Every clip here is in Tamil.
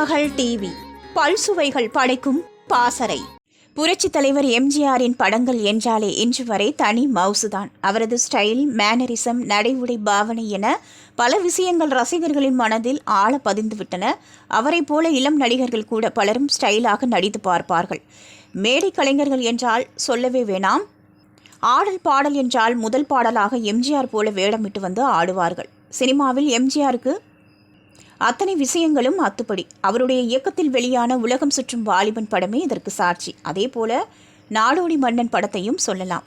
திருமகள் டிவி பல்சுவைகள் படைக்கும் பாசறை. புரட்சித் தலைவர் எம்ஜிஆரின் படங்கள் என்றாலே இன்று வரை தனி மவுசுதான். அவரது ஸ்டைல், மேனரிசம், நடை உடை பாவனை என பல விஷயங்கள் ரசிகர்களின் மனதில் ஆழ பதிந்துவிட்டன. அவரை போல இளம் நடிகர்கள் கூட பலரும் ஸ்டைலாக நடித்து பார்ப்பார்கள். மேடை கலைஞர்கள் என்றால் சொல்லவே வேணாம். ஆடல் பாடல் என்றால் முதல் பாடலாக எம்ஜிஆர் போல வேடமிட்டு வந்து ஆடுவார்கள். சினிமாவில் எம்ஜிஆருக்கு அத்தனை விஷயங்களும் அத்துப்படி. அவருடைய இயக்கத்தில் வெளியான உலகம் சுற்றும் வாலிபன் படமே இதற்கு சாட்சி. அதே போல நாடோடி மன்னன் படத்தையும் சொல்லலாம்.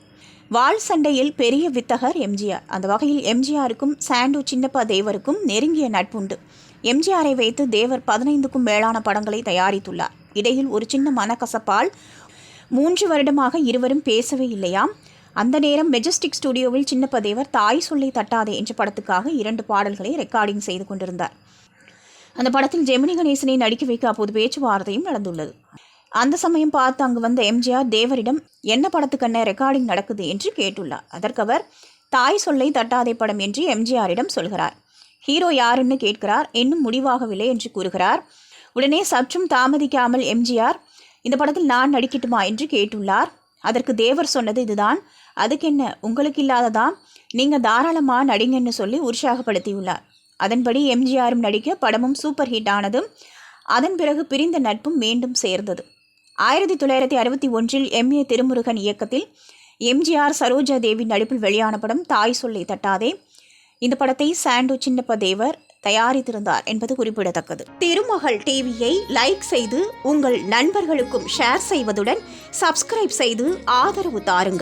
வாள் சண்டையில் பெரிய வித்தகர் எம்ஜிஆர். அந்த வகையில் எம்ஜிஆருக்கும் சாண்டு சின்னப்பா தேவருக்கும் நெருங்கிய நட்புண்டு. எம்ஜிஆரை வைத்து தேவர் 15க்கும் மேலான படங்களை தயாரித்துள்ளார். இடையில் ஒரு சின்ன மனக்கசப்பால் 3 வருடமாக இருவரும் பேசவே இல்லையாம். அந்த நேரம் மெஜஸ்டிக் ஸ்டுடியோவில் சின்னப்பா தேவர் தாய் சொல்லை தட்டாதே என்ற படத்துக்காக 2 பாடல்களை ரெக்கார்டிங் செய்து கொண்டிருந்தார். அந்த படத்தில் ஜெமினி கணேசனை நடிக்க வைக்க அப்போது பேச்சுவார்த்தையும் நடந்துள்ளது. அந்த சமயம் பார்த்து அங்கு வந்த எம்ஜிஆர் தேவரிடம் என்ன படத்துக்கென்ன ரெக்கார்டிங் நடக்குது என்று கேட்டுள்ளார். அதற்கு அவர் தாய் சொல்லை தட்டாதே படம் என்று எம்ஜிஆரிடம் சொல்கிறார். ஹீரோ யாருன்னு கேட்கிறார். இன்னும் முடிவாகவில்லை என்று கூறுகிறார். உடனே சற்றும் தாமதிக்காமல் எம்ஜிஆர் இந்த படத்தில் நான் நடிக்கட்டுமா என்று கேட்டுள்ளார். அதற்கு தேவர் சொன்னது இதுதான். அதுக்கென்ன, உங்களுக்கு இல்லாததா, நீங்கள் தாராளமாக நடிங்கன்னு சொல்லி உற்சாகப்படுத்தியுள்ளார். அதன்படி எம்ஜிஆரும் நடிக்க படமும் சூப்பர் ஹிட் ஆனது. அதன் பிறகு பிரிந்த நட்பும் மீண்டும் சேர்ந்தது. 1961 எம்.ஏ. திருமுருகன் இயக்கத்தில் எம்ஜிஆர் சரோஜா தேவி நடிப்பில் வெளியான படம் தாய் சொல்லை தட்டாதே. இந்த படத்தை சாண்டு சின்னப்பா தேவர் தயாரித்திருந்தார் என்பது குறிப்பிடத்தக்கது. திருமகள் டிவியை லைக் செய்து உங்கள் நண்பர்களுக்கும் ஷேர் செய்வதுடன் சப்ஸ்கிரைப் செய்து ஆதரவு தாருங்கள்.